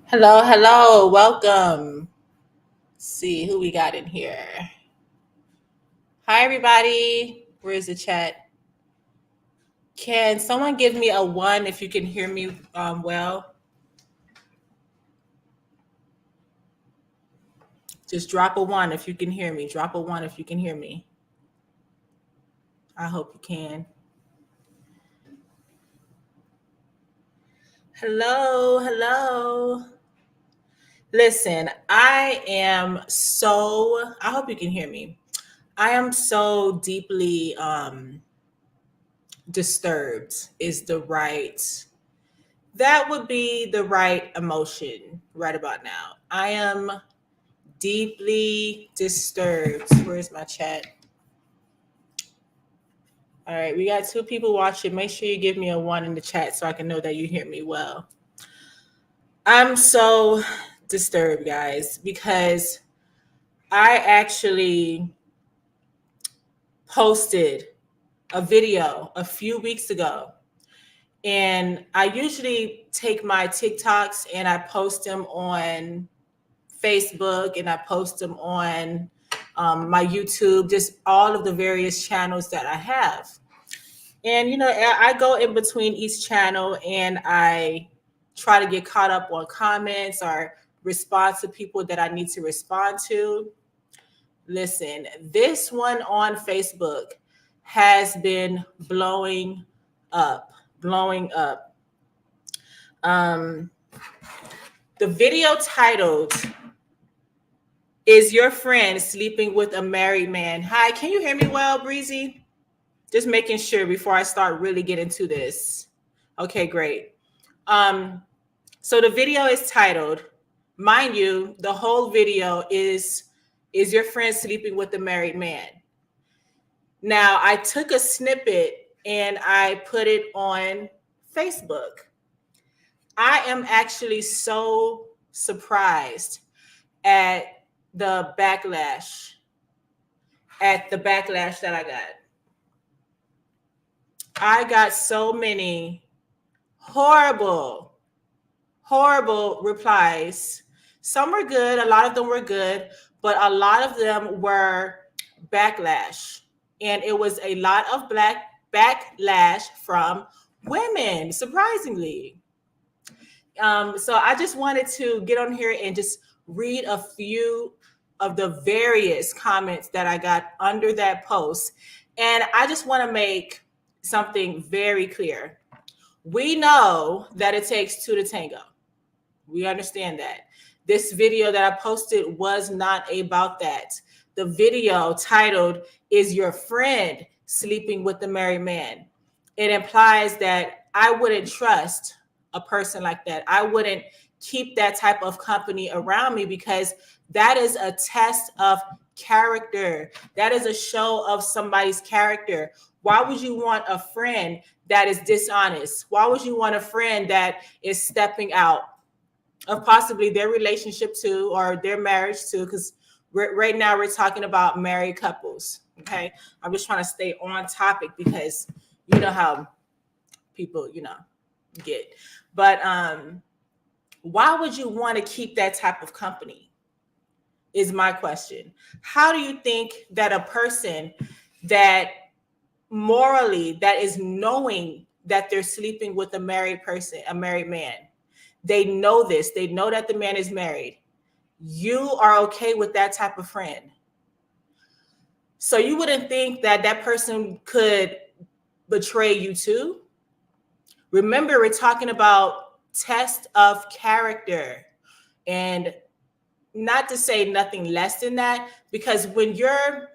Hello, hello, welcome. Let's see who we got in here. Hi, everybody. Where's the chat? Can someone give me a one if you can hear me well? Just drop a one if you can hear me. Drop a one if you can hear me. I hope you can. Hello, hello. Listen, I hope you can hear me. I am so deeply disturbed, is that would be the right emotion right about now. I am deeply disturbed. Where's my chat? All right, we got two people watching. Make sure you give me a one in the chat so I can know that you hear me well. I'm so disturbed, guys, because I actually posted a video a few weeks ago. And I usually take my TikToks and I post them on Facebook and I post them on my YouTube, just all of the various channels that I have. And, I go in between each channel and I try to get caught up on comments or respond to people that I need to respond to. Listen, this one on Facebook has been blowing up, blowing up. The video titled, "Is Your Friend Sleeping with a Married Man?" Hi, can you hear me well, Breezy? Just making sure before I start really getting to this. Okay, great. So the video is titled, mind you, the whole video is your friend sleeping with a married man? Now, I took a snippet and I put it on Facebook. I am actually so surprised at the backlash that I got. I got so many horrible replies. Some were good, a lot of them were good, but a lot of them were backlash. And it was a lot of backlash from women, surprisingly. So I just wanted to get on here and just read a few of the various comments that I got under that post. And I just want to make something very clear. We know that it takes two to tango. We understand that. This video that I posted was not about that. The video titled, "Is Your Friend Sleeping with the Married Man?" It implies that I wouldn't trust a person like that. I wouldn't keep that type of company around me, because that is a test of character. That is a show of somebody's character. Why would you want a friend that is dishonest? Why would you want a friend that is stepping out of possibly their relationship too, or their marriage too? Because right now we're talking about married couples. Okay. I'm just trying to stay on topic, because you know how people, get. But why would you want to keep that type of company is my question. How do you think that a person that morally, that is knowing that they're sleeping with a married person, a married man, they know this, they know that the man is married, you are okay with that type of friend? So you wouldn't think that that person could betray you too? Remember, we're talking about test of character, and not to say nothing less than that, because when you're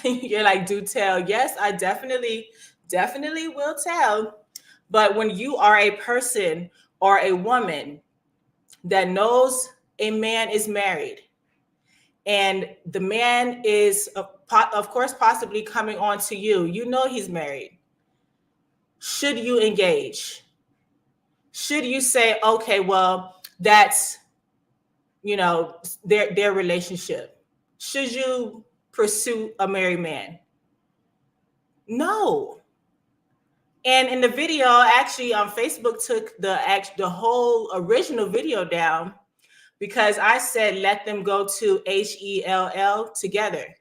like, do tell. Yes, I definitely will tell. But when you are a person or a woman that knows a man is married, and the man is, of course, possibly coming on to you, you know he's married. Should you engage? Should you say, okay, well, that's, their relationship? Should you pursue a married man? No. And in the video, actually, Facebook took the whole original video down, because I said, let them go to HELL together.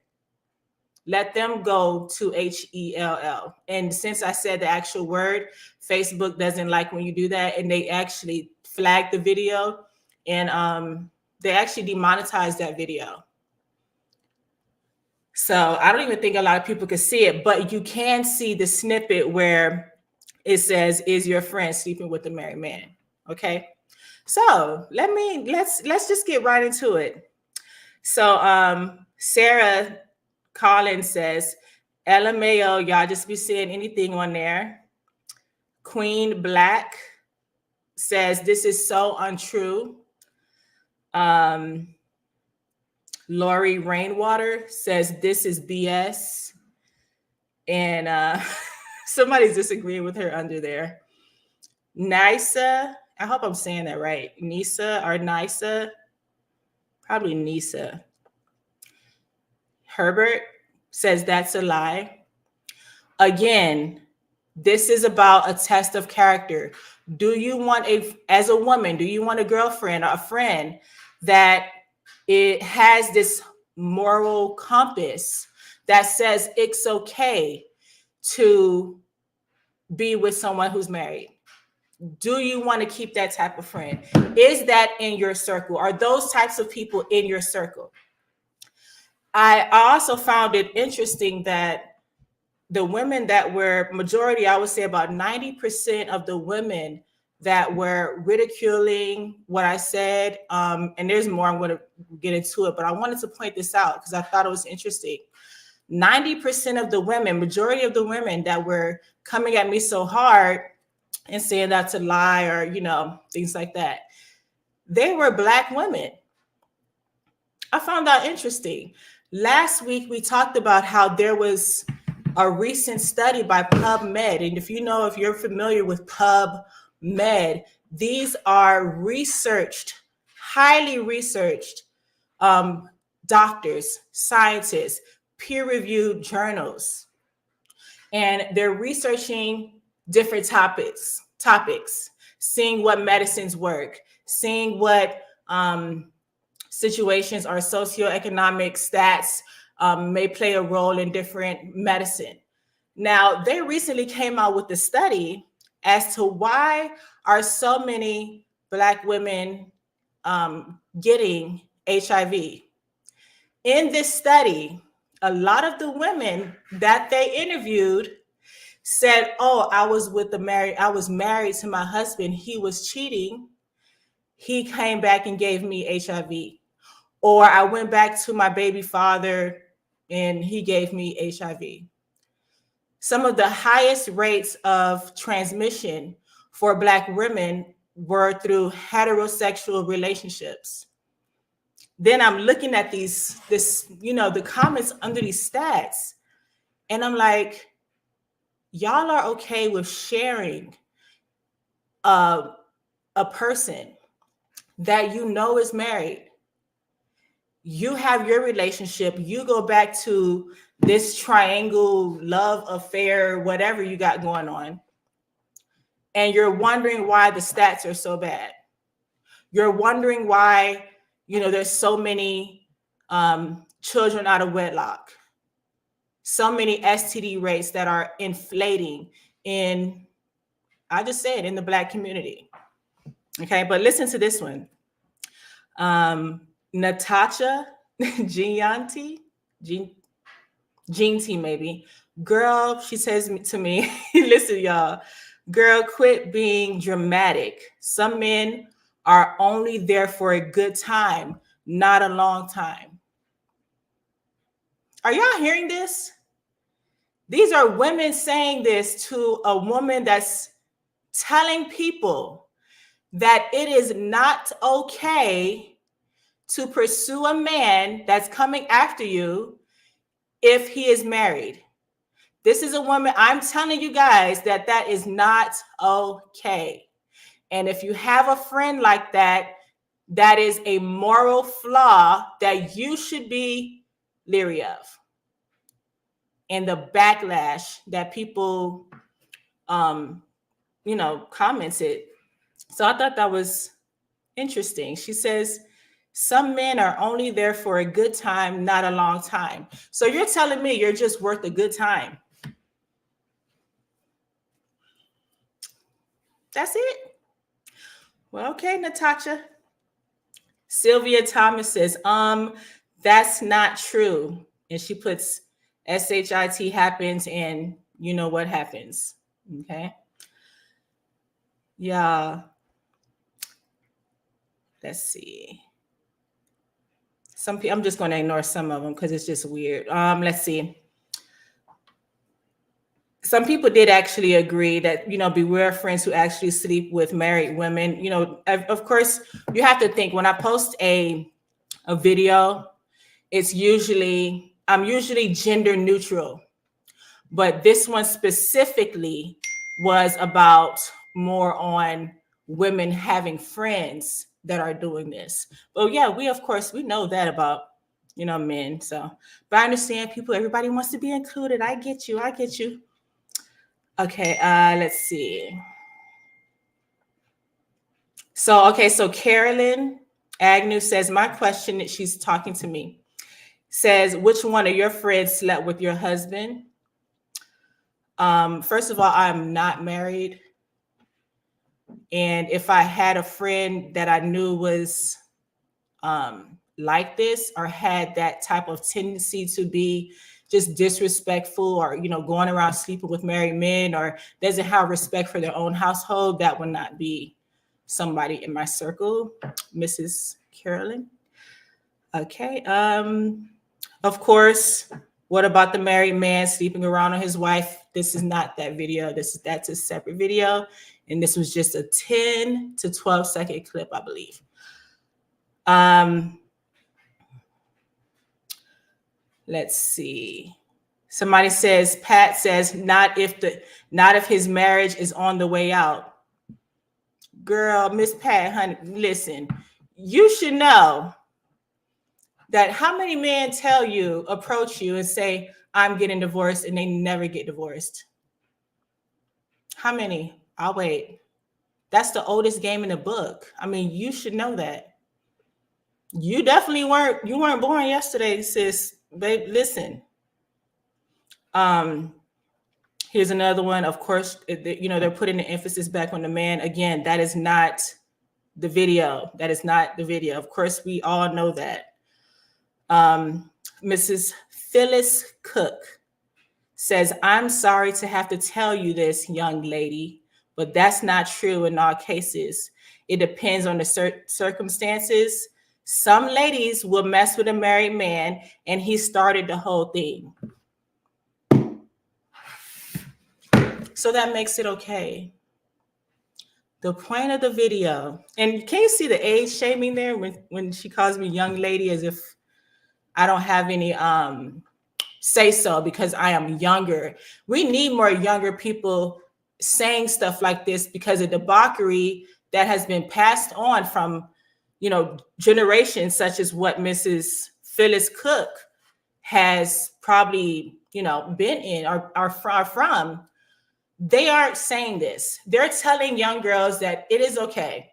Let them go to HELL. And since I said the actual word, Facebook doesn't like when you do that, and they actually flagged the video, and they actually demonetized that video. So I don't even think a lot of people could see it, but you can see the snippet where it says, "Is your friend sleeping with a married man?" Okay. So let's just get right into it. So Sarah Collins says, "LMAO, y'all just be saying anything on there." Queen Black says, "This is so untrue." Lori Rainwater says, "This is BS." And somebody's disagreeing with her under there. Nisa, I hope I'm saying that right. Nisa, probably Nisa. Herbert says, "That's a lie." Again, this is about a test of character. Do you want as a woman, do you want a girlfriend or a friend that it has this moral compass that says it's okay to be with someone who's married? Do you want to keep that type of friend? Is that in your circle? Are those types of people in your circle? I also found it interesting that the women that were majority, I would say about 90% of the women that were ridiculing what I said, and there's more, I'm going to get into it, but I wanted to point this out because I thought it was interesting. 90% of the women, majority of the women that were coming at me so hard and saying that's a lie, or, things like that, they were Black women. I found that interesting. Last week, we talked about how there was a recent study by PubMed. And if you're familiar with PubMed, these are highly researched doctors, scientists, peer-reviewed journals, and they're researching different topics, seeing what medicines work, seeing what situations or socioeconomic stats may play a role in different medicine. Now, they recently came out with a study as to why are so many Black women getting HIV. In this study, a lot of the women that they interviewed said, "Oh, I was married to my husband. He was cheating. He came back and gave me HIV." Or I went back to my baby father and he gave me HIV. Some of the highest rates of transmission for Black women were through heterosexual relationships. Then I'm looking at the comments under these stats, and I'm like, y'all are okay with sharing a person that you know is married. You have your relationship, you go back to this triangle love affair, whatever you got going on, and you're wondering why the stats are so bad. You're wondering why, there's so many children out of wedlock, so many STD rates that are inflating in the Black community. Okay, but listen to this one. Natasha Gianti, maybe. Girl, she says to me, listen, y'all, girl, quit being dramatic. Some men are only there for a good time, not a long time. Are y'all hearing this? These are women saying this to a woman that's telling people that it is not okay to pursue a man that's coming after you if he is married. This is a woman, I'm telling you guys that is not okay. And if you have a friend like that, that is a moral flaw that you should be leery of. And the backlash that people, commented. So I thought that was interesting. She says, some men are only there for a good time, not a long time. So you're telling me you're just worth a good time. That's it. Well, okay, Natasha. Sylvia Thomas says, that's not true. And she puts SHIT happens and you know what happens. Okay. Yeah. Let's see. Some people, I'm just going to ignore some of them because it's just weird. Let's see. Some people did actually agree that, beware friends who actually sleep with married women. Of course, you have to think when I post a video, I'm usually gender neutral, but this one specifically was about more on women having friends that are doing this. But yeah, we know that about, men. So, but I understand everybody wants to be included. I get you. Okay, let's see. So Carolyn Agnew says, my question, she's talking to me, says, which one of your friends slept with your husband? First of all, I'm not married. And if I had a friend that I knew was like this or had that type of tendency to be just disrespectful or, going around sleeping with married men or doesn't have respect for their own household, that would not be somebody in my circle, Mrs. Carolyn. Okay. Of course, what about the married man sleeping around on his wife? This is not that video. That's a separate video. And this was just a 10 to 12 second clip, I believe. Let's see. Somebody says, Pat says, not if his marriage is on the way out. Girl, Miss Pat, honey, listen, you should know that how many men tell you, approach you and say, I'm getting divorced, and they never get divorced? How many? I'll wait. That's the oldest game in the book. I mean, you should know that. You definitely weren't born yesterday, sis. Babe, listen. Here's another one. Of course, they're putting the emphasis back on the man. Again, that is not the video. That is not the video. Of course, we all know that. Mrs. Phyllis Cook says, I'm sorry to have to tell you this, young lady, but that's not true in all cases. It depends on the circumstances. Some ladies will mess with a married man, and he started the whole thing. So that makes it okay. The point of the video, and can you see the age shaming there when she calls me young lady, as if I don't have any say so because I am younger. We need more younger people saying stuff like this, because of debauchery that has been passed on from, generations, such as what Mrs. Phyllis Cook has probably, been in or are from. They aren't saying this. They're telling young girls that it is okay.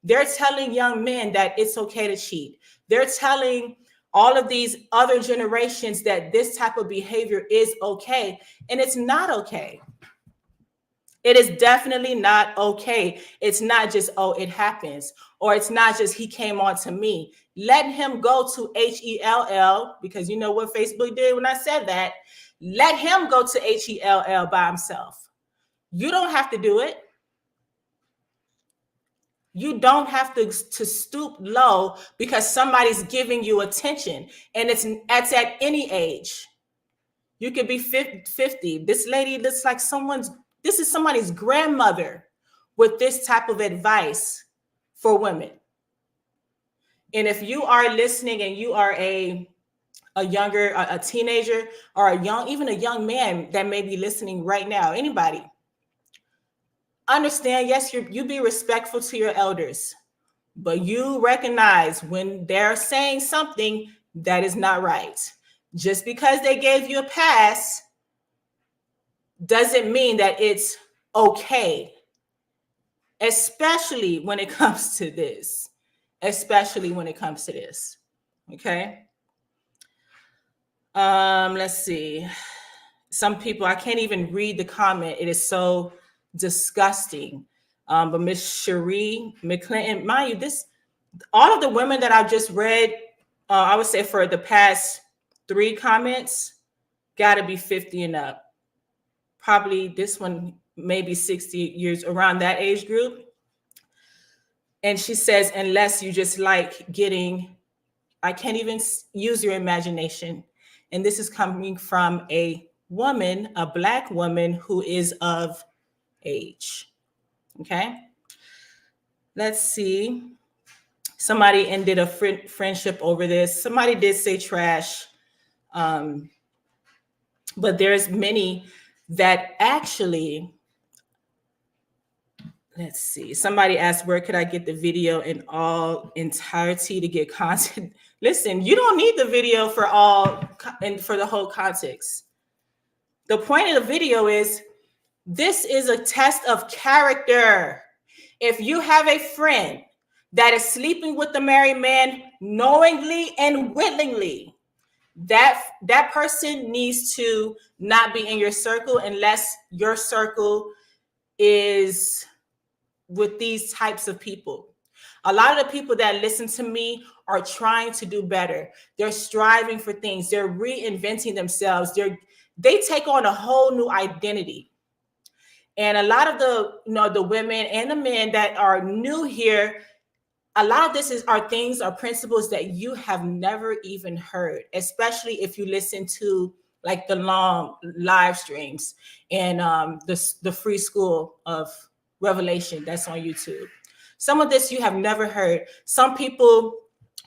They're telling young men that it's okay to cheat. They're telling all of these other generations that this type of behavior is okay, and it's not okay. It is definitely not okay. It's not just, oh, it happens, or it's not just he came on to me. Let him go to HELL, because you know what Facebook did when I said that. Let him go to HELL by himself. You don't have to do it. You don't have to stoop low because somebody's giving you attention, and it's at any age. You could be 50. This lady looks like this is somebody's grandmother with this type of advice for women. And if you are listening and you are a teenager, or even a young man that may be listening right now, anybody, understand, yes, you be respectful to your elders, but you recognize when they're saying something that is not right. Just because they gave you a pass doesn't mean that it's okay, especially when it comes to this. Okay. Let's see. Some people, I can't even read the comment. It is so disgusting. But Miss Cherie McClinton, mind you, all of the women that I've just read, I would say for the past 3 comments, got to be 50 and up. Probably this one, maybe 60 years, around that age group. And she says, unless you just like getting, I can't even use your imagination. And this is coming from a woman, a Black woman who is of age. Okay. Let's see. Somebody ended a friendship over this. Somebody did say trash. But there's many that actually, let's see. Somebody asked, where could I get the video in all entirety to get content? Listen, you don't need the video for the whole context. The point of the video is, this is a test of character. If you have a friend that is sleeping with the married man knowingly and willingly, that person needs to not be in your circle unless your circle is with these types of people. A lot of the people that listen to me are trying to do better. They're striving for things. They're reinventing themselves. They take on a whole new identity. And a lot of the women and the men that are new here, a lot of this are principles that you have never even heard, especially if you listen to like the long live streams and the free school of Revelation that's on YouTube. Some of this you have never heard. Some people,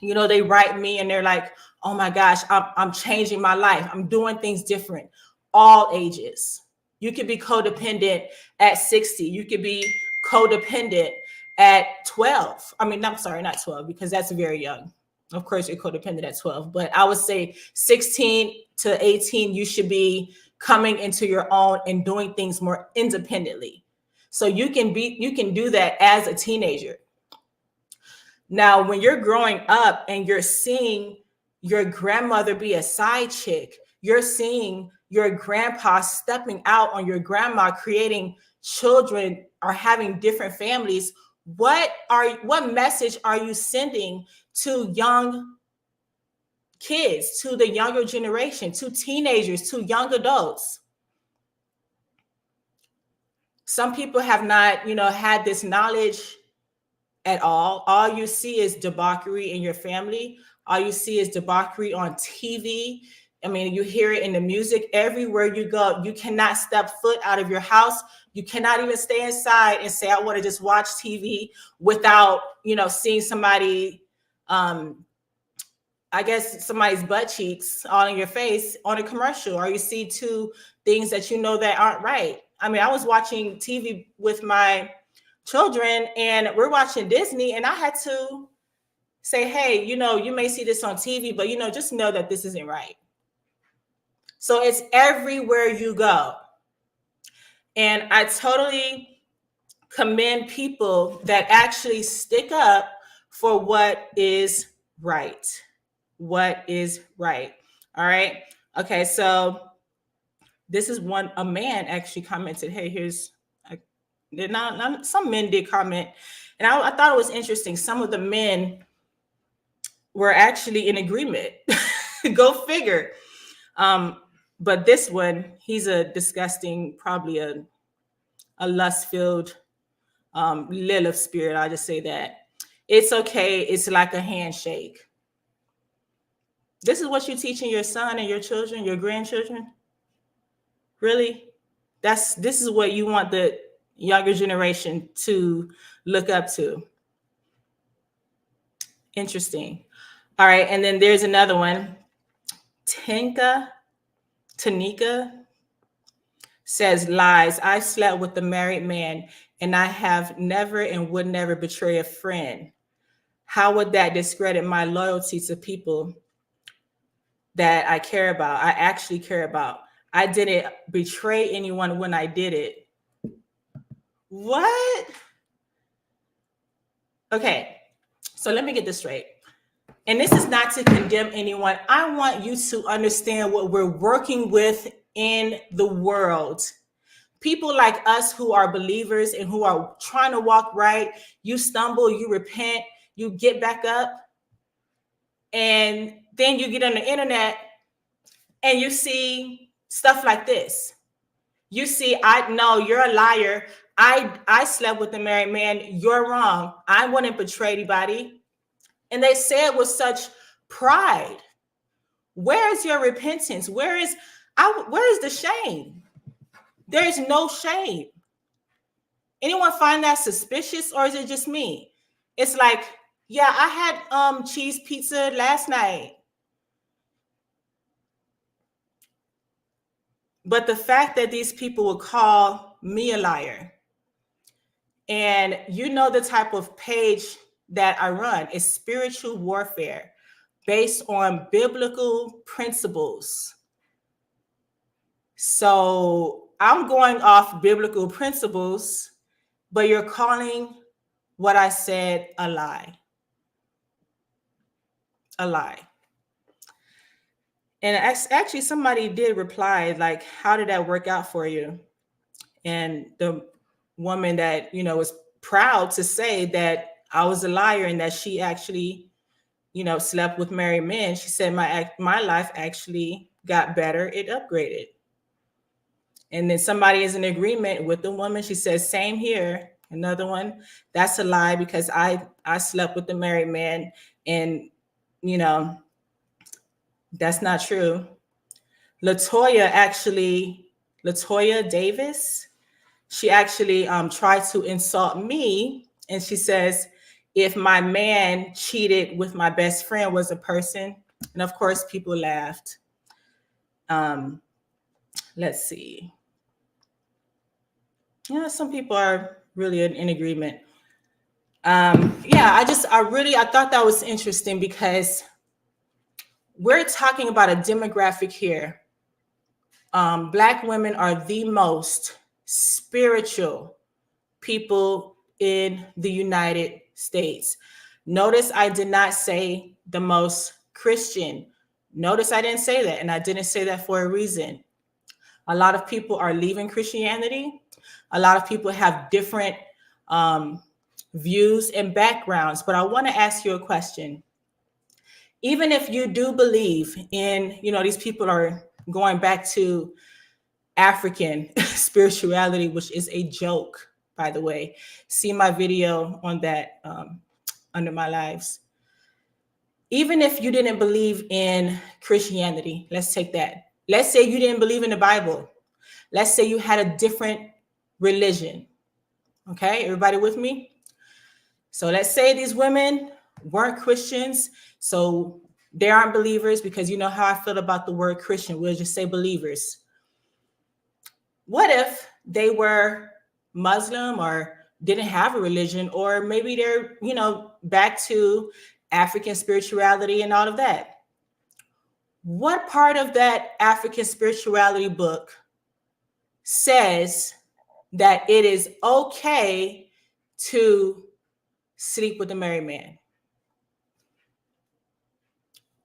they write me and they're like, oh my gosh, I'm changing my life. I'm doing things different. All ages. You could be codependent at 60. You could be codependent at 12. I mean, I'm sorry, not 12, because that's very young. Of course, you're codependent at 12, but I would say 16 to 18, you should be coming into your own and doing things more independently. So you can do that as a teenager. Now, when you're growing up and you're seeing your grandmother be a side chick, you're seeing your grandpa stepping out on your grandma, creating children or having different families, what message are you sending to young kids, to the younger generation, to teenagers, to young adults? Some people have not, had this knowledge at all. All you see is debauchery in your family. All you see is debauchery on TV. I mean, you hear it in the music everywhere you go. You cannot step foot out of your house. You cannot even stay inside and say, I want to just watch TV without, seeing somebody, I guess somebody's butt cheeks all in your face on a commercial, or you see two things that that aren't right. I mean, I was watching TV with my children and we're watching Disney, and I had to say, hey, you may see this on TV, but just know that this isn't right. So it's everywhere you go. And I totally commend people that actually stick up for what is right. What is right. All right. Okay. So this is a man actually commented, hey, some men did comment. And I thought it was interesting. Some of the men were actually in agreement. Go figure. But this one, he's a disgusting, probably a lust-filled Lilith spirit. I'll just say that. It's okay. It's like a handshake. This is what you're teaching your son and your children, your grandchildren? Really? This is what you want the younger generation to look up to. Interesting. All right. And then there's another one. Tanika says, lies. I slept with a married man and I have never and would never betray a friend. How would that discredit my loyalty to people that I care about? I actually care about. I didn't betray anyone when I did it. What? Okay. So let me get this straight. And this is not to condemn anyone. I want you to understand what we're working with in the world. People like us who are believers and who are trying to walk right, you stumble, you repent, you get back up, and then you get on the internet and you see stuff like this. You see, no, you're a liar. I slept with a married man. You're wrong. I wouldn't betray anybody. And they say it with such pride. Where is your repentance? Where is the shame? There is no shame. Anyone find that suspicious, or is it just me? It's like, yeah, I had cheese pizza last night. But the fact that these people would call me a liar, and the type of page that I run is spiritual warfare based on biblical principles. So I'm going off biblical principles, but you're calling what I said a lie. A lie. And actually somebody did reply, like, how did that work out for you? And the woman that, was proud to say that I was a liar and that she actually, slept with married men. She said my life actually got better. It upgraded. And then somebody is in agreement with the woman. She says, same here. Another one, that's a lie because I slept with the married man, and, that's not true. Latoya Davis, she actually tried to insult me. And she says, if my man cheated with my best friend was a person. And of course, people laughed. Let's see. Some people are really in agreement. Yeah, I thought that was interesting because we're talking about a demographic here. Black women are the most spiritual people in the United States. Notice I did not say the most Christian. Notice I didn't say that, and I didn't say that for a reason. A lot of people are leaving Christianity. A lot of people have different views and backgrounds, but I want to ask you a question. Even if you do believe in, these people are going back to African spirituality, which is a joke, by the way. See my video on that under my lives. Even if you didn't believe in Christianity, let's take that. Let's say you didn't believe in the Bible. Let's say you had a different religion. Okay, everybody with me? So let's say these women weren't Christians, so they aren't believers, because you know how I feel about the word Christian. We'll just say believers. What if they were Muslim or didn't have a religion, or maybe they're, back to African spirituality and all of that? What part of that African spirituality book says that it is okay to sleep with a married man?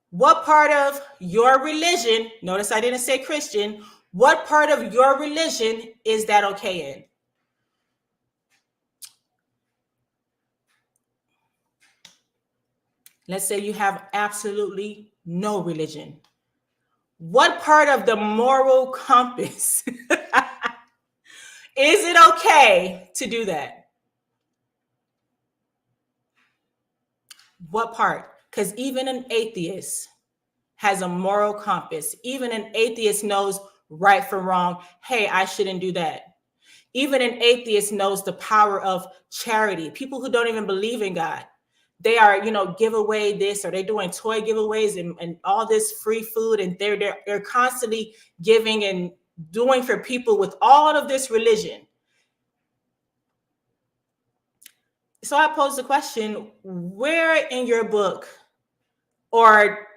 What part of your religion, notice I didn't say Christian, what part of your religion is that okay in? Let's say you have absolutely no religion. What part of the moral compass is it okay to do that? What part? Because even an atheist has a moral compass. Even an atheist knows right from wrong. Hey, I shouldn't do that. Even an atheist knows the power of charity. People who don't even believe in God, they are, give away this, or they're doing toy giveaways and all this free food, and they're constantly giving and doing for people with all of this religion. So I pose the question, where in your book or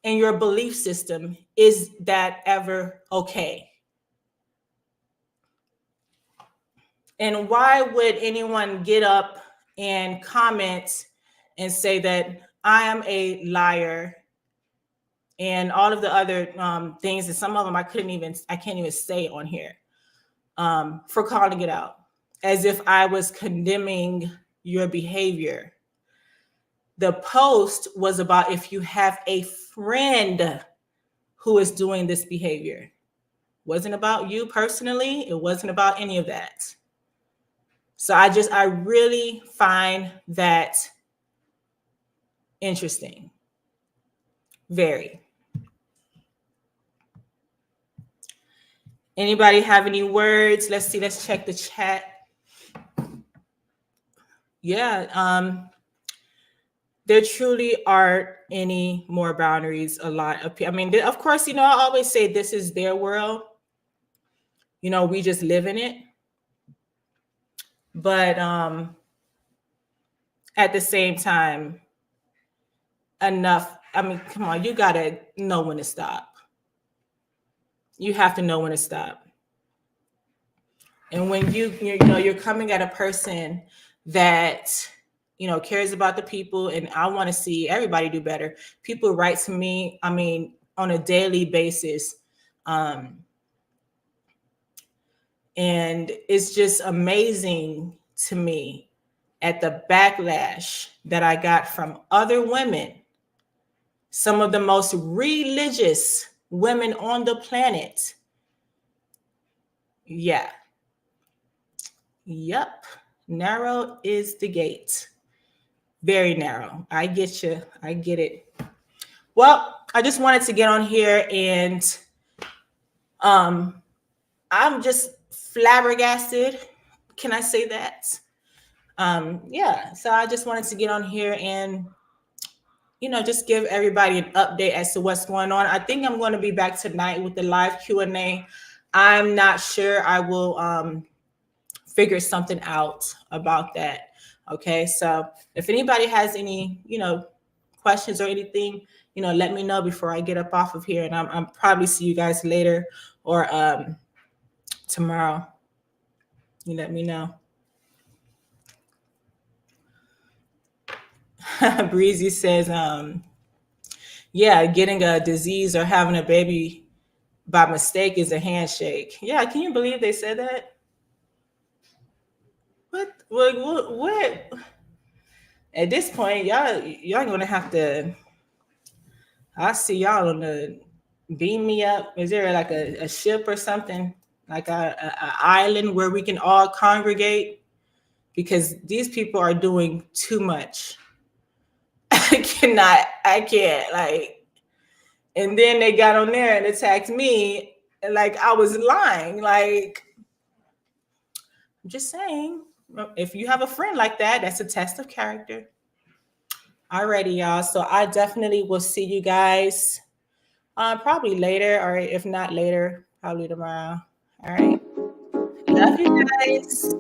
in your belief system is that ever okay? And why would anyone get up and comment and say that I am a liar and all of the other things, and some of them I can't even say on here, for calling it out, as if I was condemning your behavior? The post was about if you have a friend who is doing this behavior. It wasn't about you personally. It wasn't about any of that. So I really find that interesting. Very. Anybody have any words? Let's see. Let's check the chat. Yeah. There truly aren't any more boundaries. A lot of people. I mean, of course, I always say this is their world. We just live in it. But at the same time, enough. I mean, come on, you gotta know when to stop. You have to know when to stop. And when you're coming at a person that cares about the people, and I want to see everybody do better. People write to me, I mean, on a daily basis. And it's just amazing to me at the backlash that I got from other women, some of the most religious women on the planet. Yeah. Yep. Narrow is the gate. Very narrow. I get you. I get it. Well, I just wanted to get on here, and I'm just flabbergasted. Can I say that? Yeah. So I just wanted to get on here and just give everybody an update as to what's going on. I think I'm going to be back tonight with the live Q&A. I'm not sure. I will figure something out about that. Okay, so if anybody has any, questions or anything, let me know before I get up off of here, and I'm probably see you guys later or tomorrow. You let me know. Breezy says, yeah, getting a disease or having a baby by mistake is a handshake. Yeah, can you believe they said that? What? At this point, y'all gonna have to. I see y'all on the beam me up. Is there like a ship or something, like a island where we can all congregate? Because these people are doing too much. I can't like. And then they got on there and attacked me, and like I was lying. Like, I'm just saying, if you have a friend like that, that's a test of character. Alrighty, y'all. So I definitely will see you guys probably later, or if not later, probably tomorrow. All right. Love you guys.